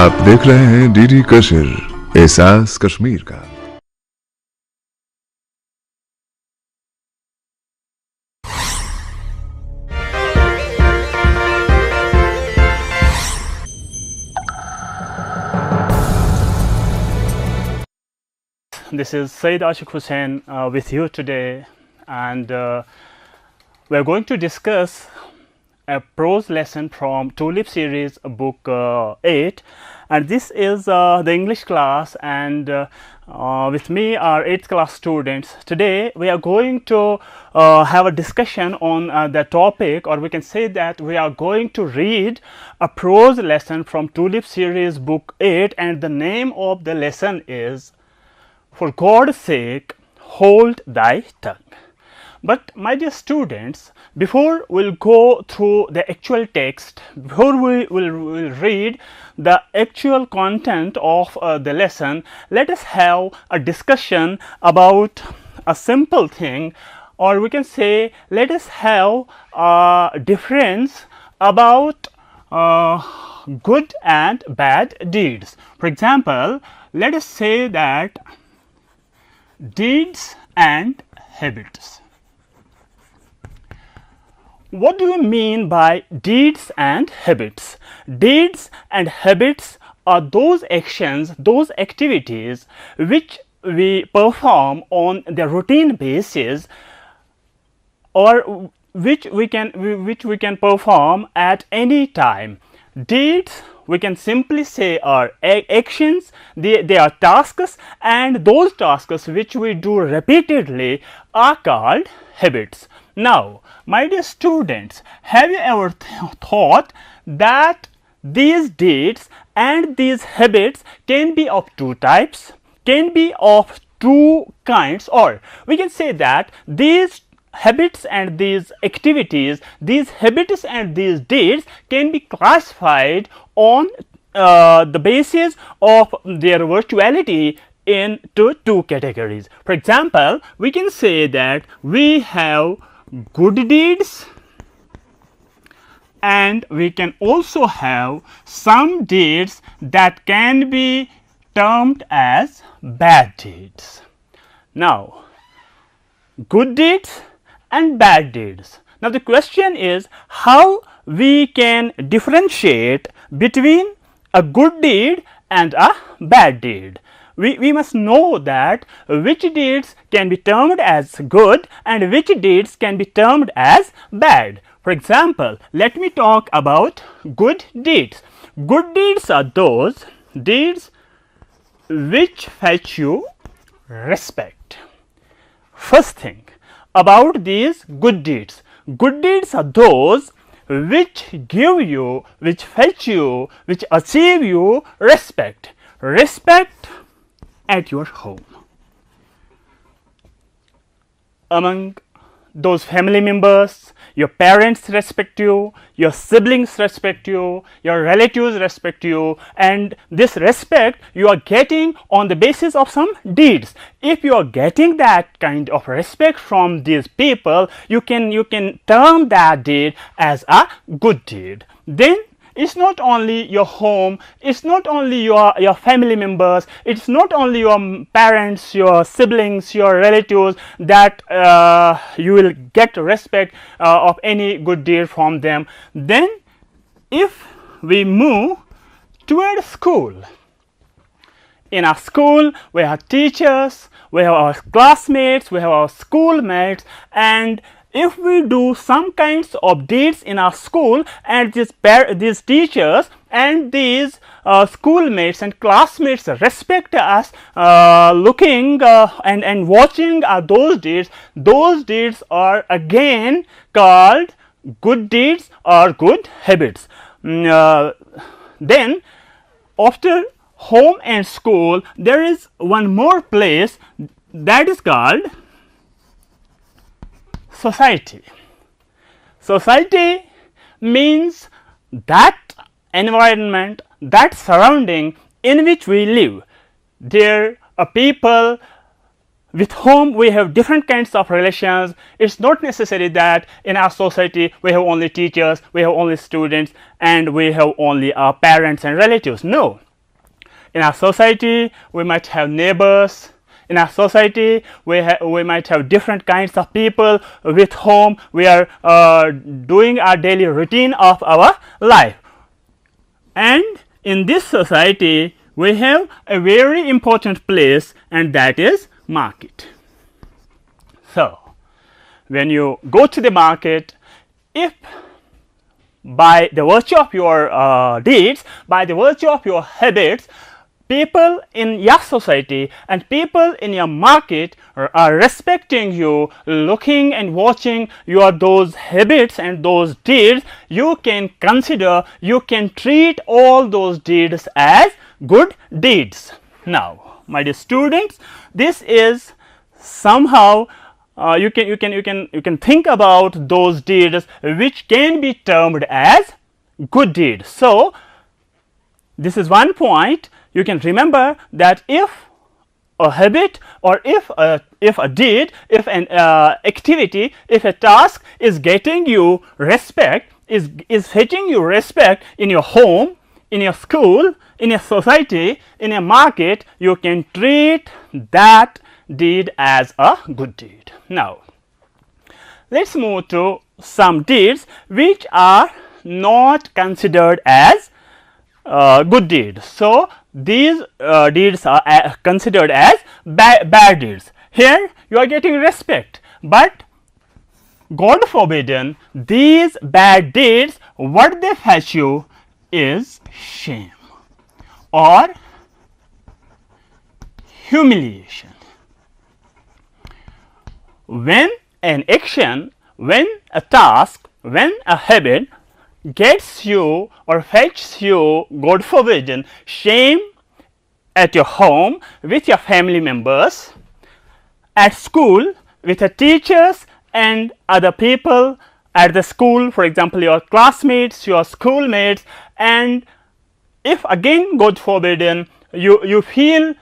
आप देख रहे हैं डीडी कशिर, एहसास कश्मीर का। This is Sayyid Ashik Hussain with you today, and we are going to discuss a prose lesson from Tulip series book 8, and this is the English class, and with me are 8th class students. Today we are going to have a discussion on the topic, or we can say that we are going to read a prose lesson from Tulip series book 8, and the name of the lesson is "For God's sake, hold thy tongue." But my dear students, before we'll go through the actual text, before we will read the actual content of the lesson, let us have a discussion about a simple thing, or we can say let us have a difference about good and bad deeds. For example, let us say that deeds and habits. What do you mean by deeds and habits? Deeds and habits are those actions, those activities which we perform on the routine basis, or which we can perform at any time. Deeds, we can simply say, are actions, they are tasks, and those tasks which we do repeatedly are called habits. Now, my dear students, have you ever thought that these deeds and these habits can be of two types, can be of two kinds, or we can say that these habits and these activities, these habits and these deeds can be classified on the basis of their virtuality into two categories. For example, we can say that we have good deeds, and we can also have some deeds that can be termed as bad deeds. Now, good deeds and bad deeds. Now, the question is how we can differentiate between a good deed and a bad deed. We must know that which deeds can be termed as good and which deeds can be termed as bad. For example, let me talk about good deeds. Good deeds are those deeds which fetch you respect. First thing about these good deeds are those which give you, which fetch you, which achieve you respect. Respect at your home, among those family members. Your parents respect you, your siblings respect you, your relatives respect you, and this respect you are getting on the basis of some deeds. If you are getting that kind of respect from these people, you can term that deed as a good deed. Then it's not only your home, it's not only your family members, it's not only your parents, your siblings, your relatives that you will get respect of any good deed from them. Then if we move toward school, in our school we have teachers, we have our classmates, we have our schoolmates, and if we do some kinds of deeds in our school, and these teachers and these schoolmates and classmates respect us, looking and watching those deeds are again called good deeds or good habits. Then after home and school, there is one more place that is called society. Society means that environment, that surrounding in which we live. There are people with whom we have different kinds of relations. It's not necessary that in our society we have only teachers, we have only students, and we have only our parents and relatives. No, In our society, we might have neighbors. In our society, we might have different kinds of people with whom we are doing our daily routine of our life. And in this society, we have a very important place, and that is market. So, when you go to the market, if by the virtue of your deeds, by the virtue of your habits, people in your society and people in your market are respecting you, looking and watching your those habits and those deeds, you can consider, you can treat all those deeds as good deeds. Now, my dear students, this is somehow you can think about those deeds which can be termed as good deeds. So, this is one point. You can remember that if a habit or if a deed, if an activity, if a task is getting you respect, is fetching you respect in your home, in your school, in your society, in your market, you can treat that deed as a good deed. Now, let us move to some deeds which are not considered as good deeds. So, these deeds are considered as bad deeds. Here you are getting respect, but God forbidden, these bad deeds, what they fetch you is shame or humiliation. When an action, when a task, when a habit gets you or fetches you, God forbidden, shame at your home with your family members, at school with the teachers and other people at the school, for example, your classmates, your schoolmates, and if again God forbidden, you feel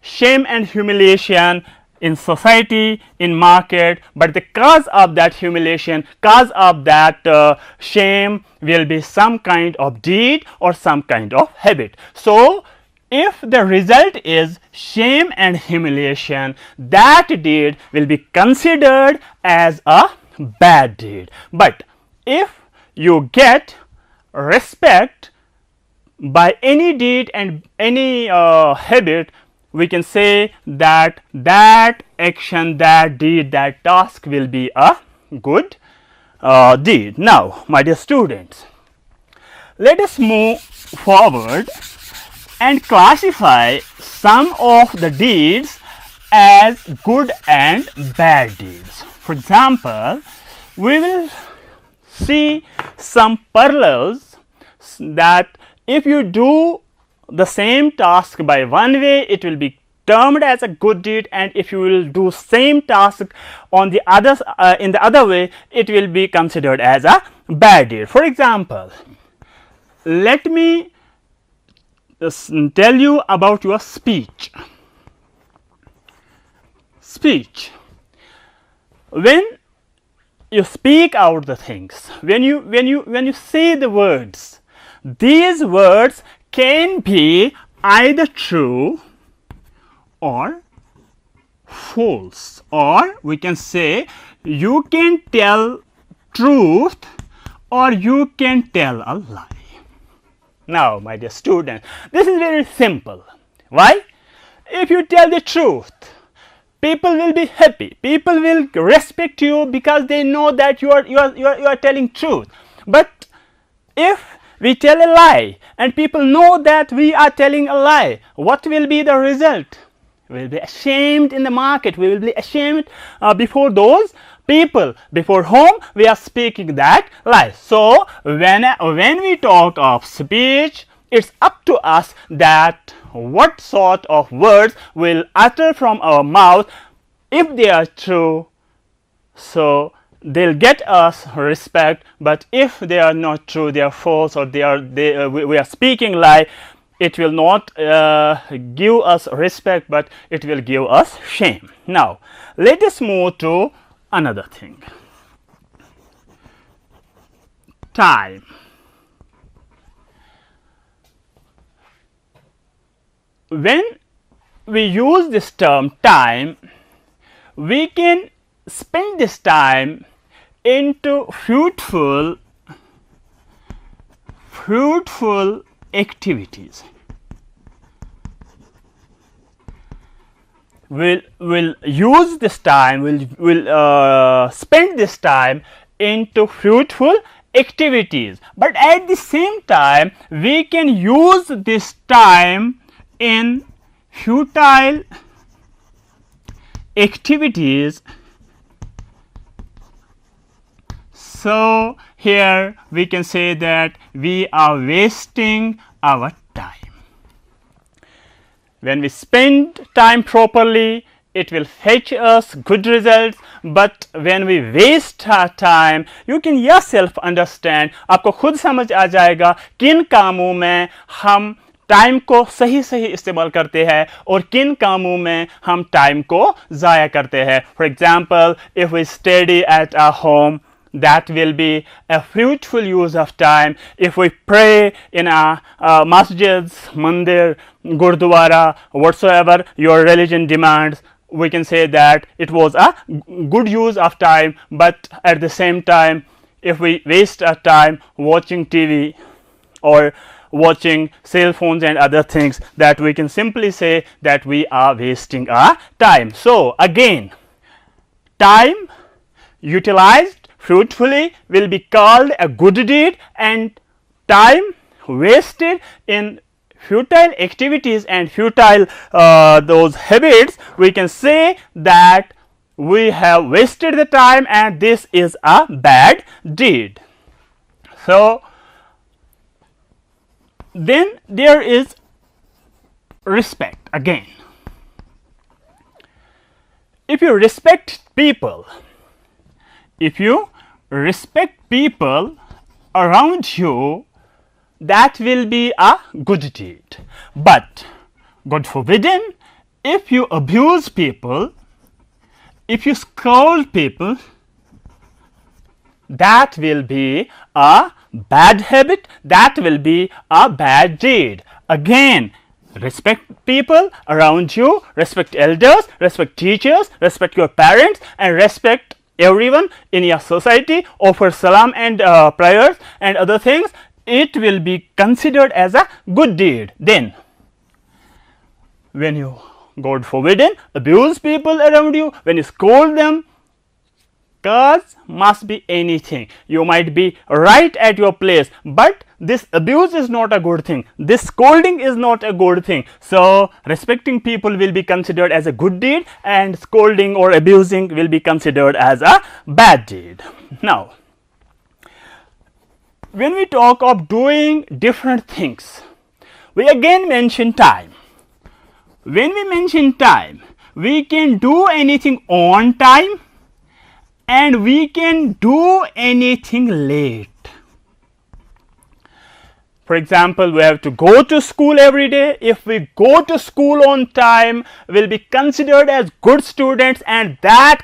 shame and humiliation in society, in market, but the cause of that humiliation, cause of that shame will be some kind of deed or some kind of habit. So, if the result is shame and humiliation, that deed will be considered as a bad deed. But if you get respect by any deed and any habit, we can say that that action, that deed, that task will be a good deed. Now, my dear students, let us move forward and classify some of the deeds as good and bad deeds. For example, we will see some parallels that if you do the same task by one way, it will be termed as a good deed, and if you will do same task on the other in the other way, it will be considered as a bad deed. For example, let me tell you about your speech. Speech. When you speak out the things, when you say the words, these words can be either true or false, or we can say you can tell truth or you can tell a lie. Now, my dear student, this is very simple. Why? If you tell the truth, people will be happy, people will respect you because they know that you are telling truth. But if we tell a lie and people know that we are telling a lie, what will be the result? We will be ashamed in the market, we will be ashamed before those people before whom we are speaking that lie. So, when we talk of speech, it's up to us that what sort of words will utter from our mouth. If they are true, so they'll get us respect, but if they are not true, they are false, or we are speaking lie, it will not give us respect, but it will give us shame. Now, let us move to another thing. Time. when we use this term time, we can spend this time into fruitful activities. We'll use this time, we'll spend this time into fruitful activities, but at the same time we can use this time in futile activities. So here we can say that we are wasting our time. When we spend time properly, it will fetch us good results, but when we waste our time, you can yourself understand, आपको खुद समझ आ जाएगा किन कामों में हम time को सही इस्तेमाल करते हैं और किन कामों में हम टाइम को ज़ाया करते हैं. For example, if we study at our home, that will be a fruitful use of time. If we pray in our masjids, mandir, gurdwara, whatsoever your religion demands, we can say that it was a good use of time. But at the same time, if we waste our time watching TV or watching cell phones and other things, that we can simply say that we are wasting our time. So again, time utilized fruitfully will be called a good deed, and time wasted in futile activities and futile those habits, we can say that we have wasted the time and this is a bad deed. So then there is respect again. If you respect people, around you, that will be a good deed. But God forbidden, if you abuse people, if you scold people, that will be a bad habit, that will be a bad deed. Again, respect people around you, respect elders, respect teachers, respect your parents, and respect everyone in your society. Offer salam and prayers and other things. It will be considered as a good deed. Then when you, God forbidden, abuse people around you, when you scold them, cause must be anything. You might be right at your place, but this abuse is not a good thing, this scolding is not a good thing. So respecting people will be considered as a good deed, and scolding or abusing will be considered as a bad deed. Now when we talk of doing different things, we again mention time. When we mention time, we can do anything on time and we can do anything late. For example, we have to go to school every day. If we go to school on time, we will be considered as good students, and that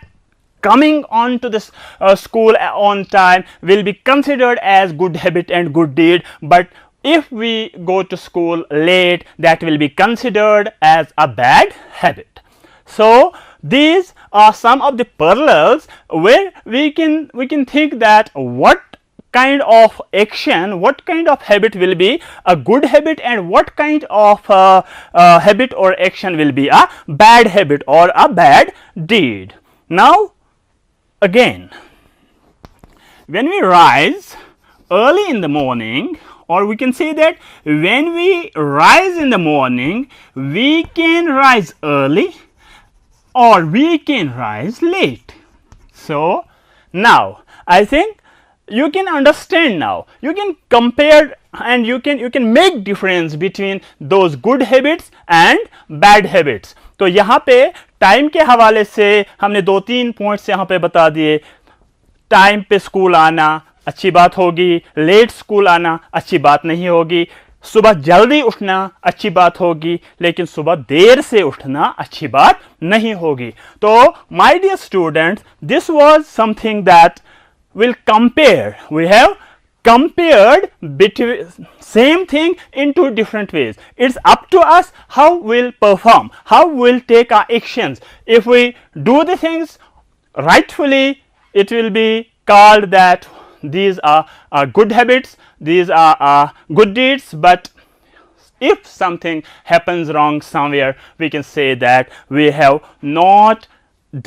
coming on to this school on time will be considered as good habit and good deed. But if we go to school late, that will be considered as a bad habit. So these are some of the parallels where we can think that what kind of action, what kind of habit will be a good habit, and what kind of habit or action will be a bad habit or a bad deed. Now again, when we rise early in the morning, or we can say that when we rise in the morning, we can rise early or we can rise late. So now I think you can understand now, you can compare and you can make difference between those good habits and bad habits. तो यहाँ पे time के हवाले से हमने 2-3 points यहाँ पे बता दिए. टाइम पे स्कूल आना अच्छी बात होगी, लेट स्कूल आना अच्छी बात नहीं होगी, सुबह जल्दी उठना अच्छी बात होगी, लेकिन सुबह देर से उठना अच्छी बात नहीं होगी. तो my dear students, this was something that will compare. We have compared between same thing in two different ways. It's up to us how we'll perform, how we'll take our actions. If we do the things rightfully, it will be called that these are good habits, these are good deeds. But if something happens wrong somewhere, we can say that we have not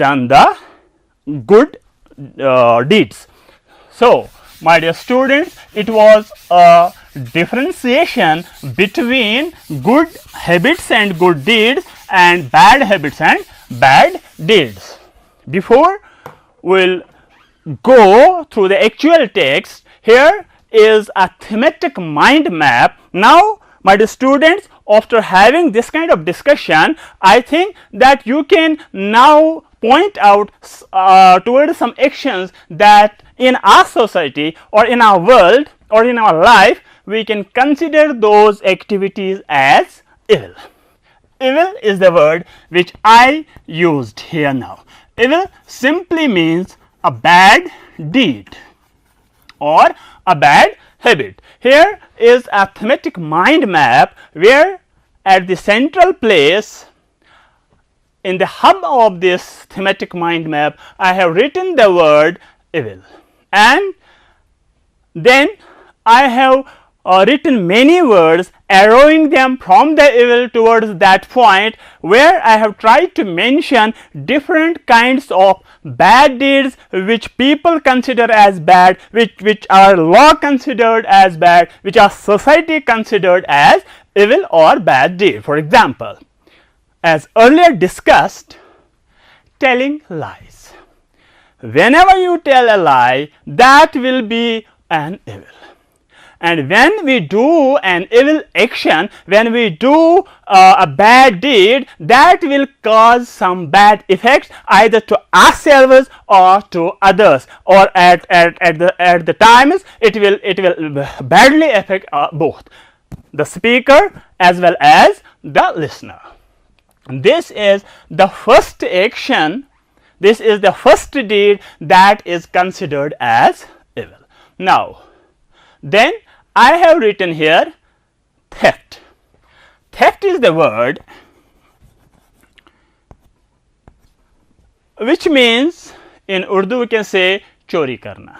done the good deeds. So, my dear students, it was a differentiation between good habits and good deeds and bad habits and bad deeds. Before we'll go through the actual text, here is a thematic mind map. Now, my dear students, after having this kind of discussion, I think that you can now point out towards some actions that in our society or in our world or in our life we can consider those activities as evil. Evil is the word which I used here now. Evil simply means a bad deed or a bad habit. Here is a thematic mind map where at the central place in the hub of this thematic mind map I have written the word evil, and then I have written many words arrowing them from the evil towards that point, where I have tried to mention different kinds of bad deeds which people consider as bad, which our law considered as bad, which our society considered as evil or bad deed. For example, as earlier discussed, telling lies. Whenever you tell a lie, that will be an evil. And when we do an evil action, when we do a bad deed, that will cause some bad effects either to ourselves or to others, or at the times it will badly affect both the speaker as well as the listener. This is the first action, this is the first deed that is considered as evil. Now, then I have written here theft. Theft is the word which means in Urdu we can say चोरी करना.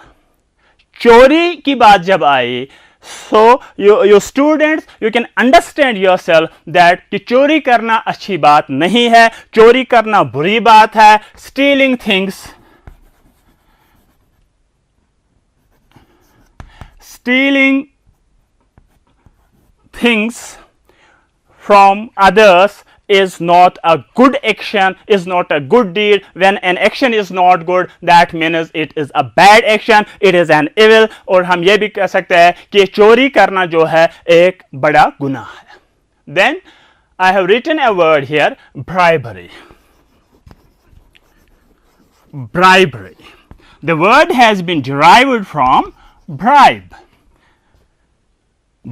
चोरी की बात जब आई, so you students, you can understand yourself that कि चोरी करना अच्छी बात नहीं है, चोरी करना बुरी बात है. Stealing things, stealing things from others is not a good action, is not a good deed. When an action is not good, that means it is a bad action, it is an evil. और हम ये भी कह सकते हैं कि चोरी करना जो है एक बड़ा गुनाह है. Then I have written a word here, bribery. Bribery. The word has been derived from bribe.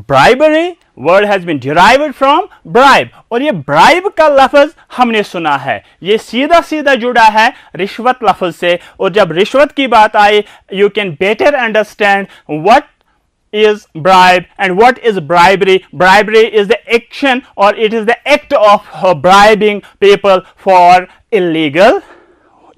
Bribery word has been derived from bribe. और ये bribe का लफ्ज हमने सुना है, ये सीधा सीधा जुड़ा है रिश्वत लफ्ज से. और जब रिश्वत की बात आई, you can better understand what is bribe and what is bribery. Bribery is the action, or it is the act of bribing people for illegal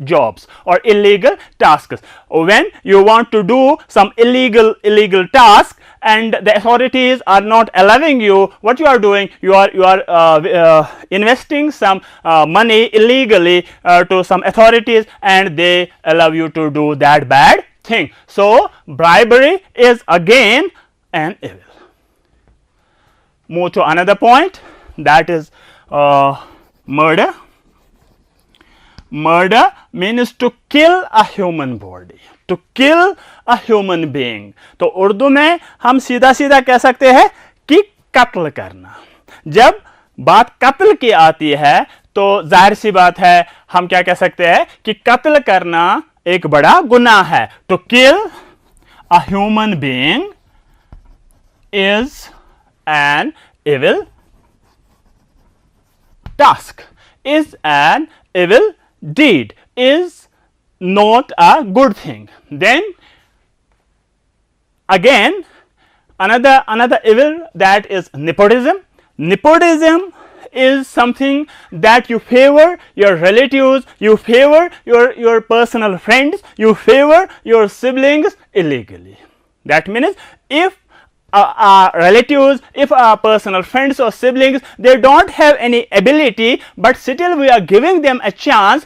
jobs or illegal tasks. When you want to do some illegal task and the authorities are not allowing you, what you are doing, you are investing some money illegally to some authorities, and they allow you to do that bad thing. So bribery is again an evil. Move to another point, that is murder. Murder means to kill a human body, to kill a human being. तो उर्दू में हम सीधा सीधा कह सकते हैं कि कत्ल करना. जब बात कत्ल की आती है तो जाहिर सी बात है हम क्या कह सकते हैं कि कत्ल करना एक बड़ा गुनाह है. To kill a human being is an evil task, is an evil deed, is not a good thing. Then again another evil, that is nepotism. Nepotism is something that you favor your relatives, you favor your personal friends, you favor your siblings illegally. That means if our relatives, if our personal friends or siblings, they don't have any ability, but still we are giving them a chance,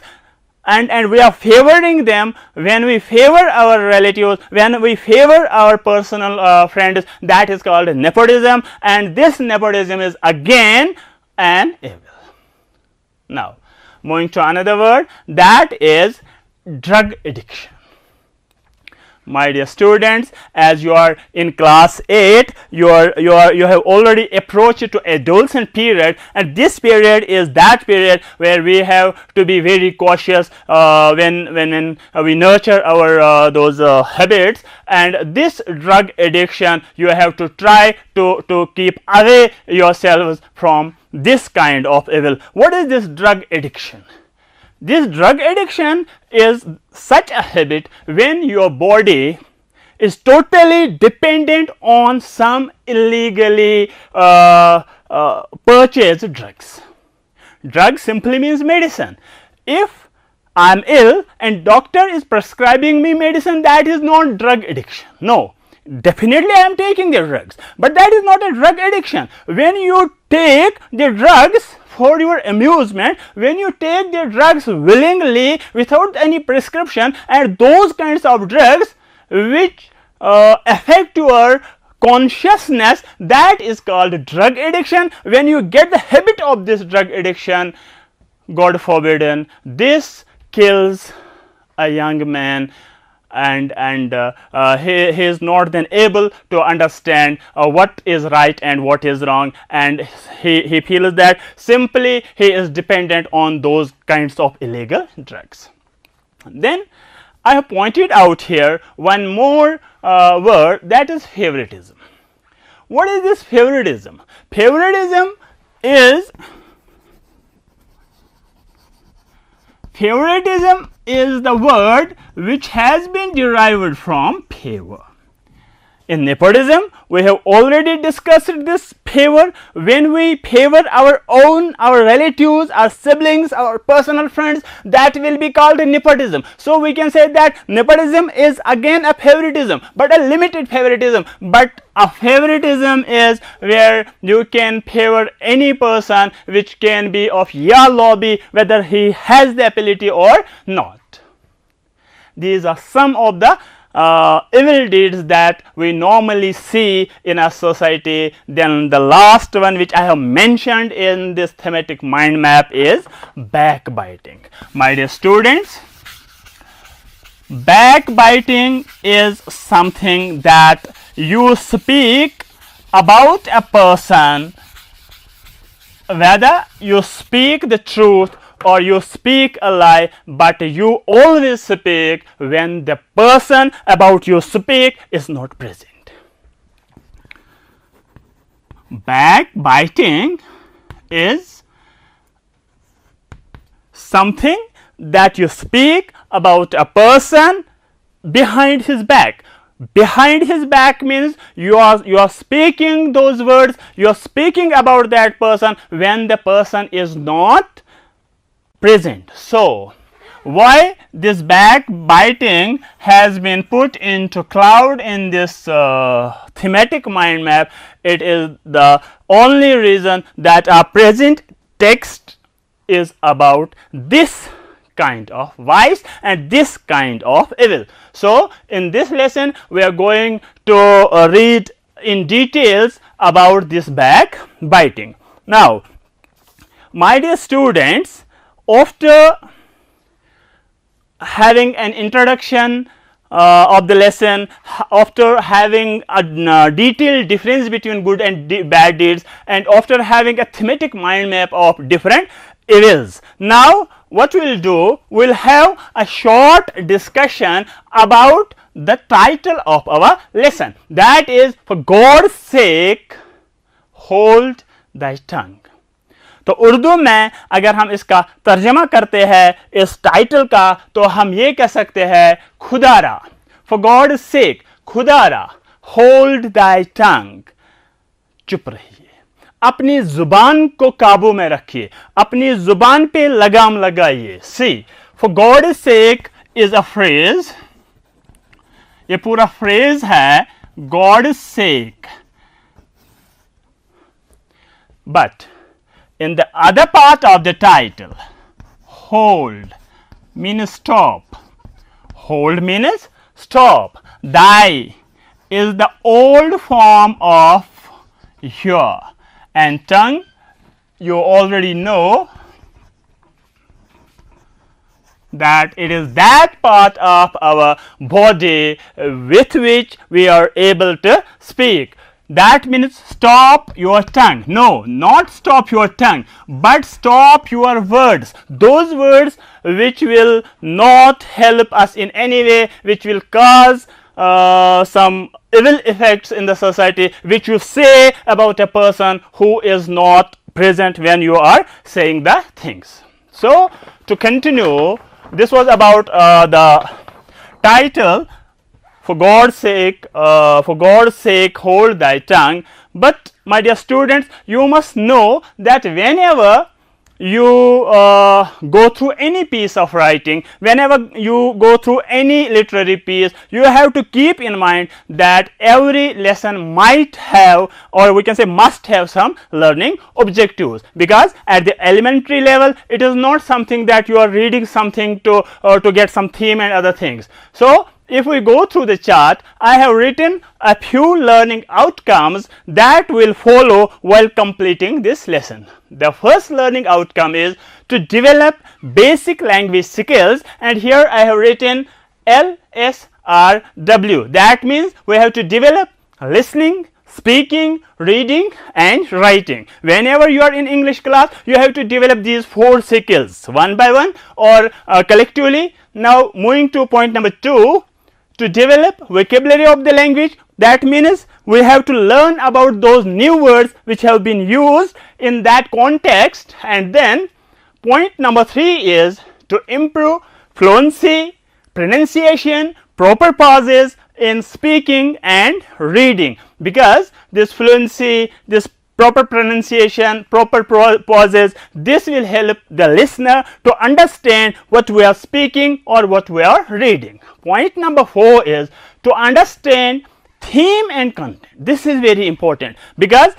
and we are favoring them. When we favor our relatives, when we favor our personal friends, that is called nepotism, and this nepotism is again an evil. Now moving to another word, that is drug addiction. My dear students, as you are in class 8, you have already approached to adolescent period, and this period is that period where we have to be very cautious when we nurture our those habits, and this drug addiction, you have to try to keep away yourselves from this kind of evil. What is this drug addiction? This drug addiction is such a habit when your body is totally dependent on some illegally purchased drugs. Drug simply means medicine. If I am ill and doctor is prescribing me medicine, that is not drug addiction. No, definitely I am taking the drugs, but that is not a drug addiction. When you take the drugs for your amusement, when you take the drugs willingly without any prescription, and those kinds of drugs which affect your consciousness, that is called drug addiction. When you get the habit of this drug addiction, God forbidden, this kills a young man, and he is not then able to understand what is right and what is wrong, and he feels that simply he is dependent on those kinds of illegal drugs. Then I have pointed out here one more word, that is favoritism. What is this favoritism? Favoritism is the word which has been derived from favor. In nepotism, we have already discussed this favor. When we favor our relatives, our siblings, our personal friends, that will be called nepotism. So we can say that nepotism is again a favoritism, but a limited favoritism. But a favoritism is where you can favor any person which can be of your lobby, whether he has the ability or not. These are some of the evil deeds that we normally see in a society. Then the last one which I have mentioned in this thematic mind map is backbiting. My dear students, backbiting is something that you speak about a person, whether you speak the truth or you speak a lie, but you always speak when the person about you speak is not present. Backbiting is something that you speak about a person behind his back. Behind his back means you are speaking those words, you are speaking about that person when the person is not present. So why this backbiting has been put into cloud in this thematic mind map? It is the only reason that our present text is about this kind of vice and this kind of evil. So in this lesson we are going to read in details about this backbiting. Now, my dear students, after having an introduction of the lesson, after having a detailed difference between good and bad deeds, and after having a thematic mind map of different evils, now what we will do, we will have a short discussion about the title of our lesson, that is, for God's sake hold thy tongue. तो उर्दू में अगर हम इसका तर्जमा करते हैं इस title का, तो हम ये कह सकते हैं खुदारा, फॉर गॉड सेक, खुदारा hold thy tongue, चुप रहिए, अपनी जुबान को काबू में रखिए, अपनी जुबान पे लगाम लगाइए. See, for God's sake is a phrase, ये पूरा phrase है God's sake. But in the other part of the title, hold means stop. Hold means stop. Thy is the old form of your, and tongue, you already know that it is that part of our body with which we are able to speak. That means stop your tongue. No, not stop your tongue, but stop your words. Those words which will not help us in any way, which will cause some evil effects in the society, which you say about a person who is not present when you are saying the things. So, to continue, this was about the title, for God's sake, hold thy tongue. But my dear students, you must know that whenever you go through any piece of writing, whenever you go through any literary piece, you have to keep in mind that every lesson might have, or we can say must have, some learning objectives, because at the elementary level it is not something that you are reading something to get some theme and other things. So, if we go through the chart, I have written a few learning outcomes that will follow while completing this lesson. The first learning outcome is to develop basic language skills, and here I have written LSRW. That means we have to develop listening, speaking, reading and writing. Whenever you are in English class, you have to develop these 4 skills one by one or collectively. Now, moving to point number 2, to develop vocabulary of the language. That means we have to learn about those new words which have been used in that context. And then point number 3 is to improve fluency, pronunciation, proper pauses in speaking and reading, because this fluency, this proper pronunciation, proper pauses, this will help the listener to understand what we are speaking or what we are reading. Point number 4 is to understand theme and content. This is very important, because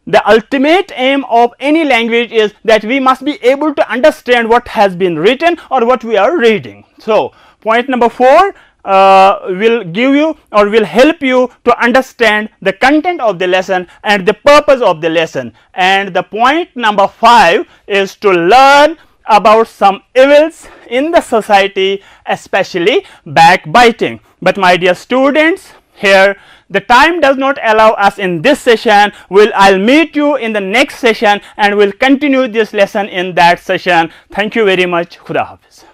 the ultimate aim of any language is that we must be able to understand what has been written or what we are reading. So, point number 4 will give you or will help you to understand the content of the lesson and the purpose of the lesson. And the point number 5 is to learn about some evils in the society, especially backbiting. But my dear students, here the time does not allow us in this session. I'll meet you in the next session and we'll continue this lesson in that session. Thank you very much. Khuda Hafiz.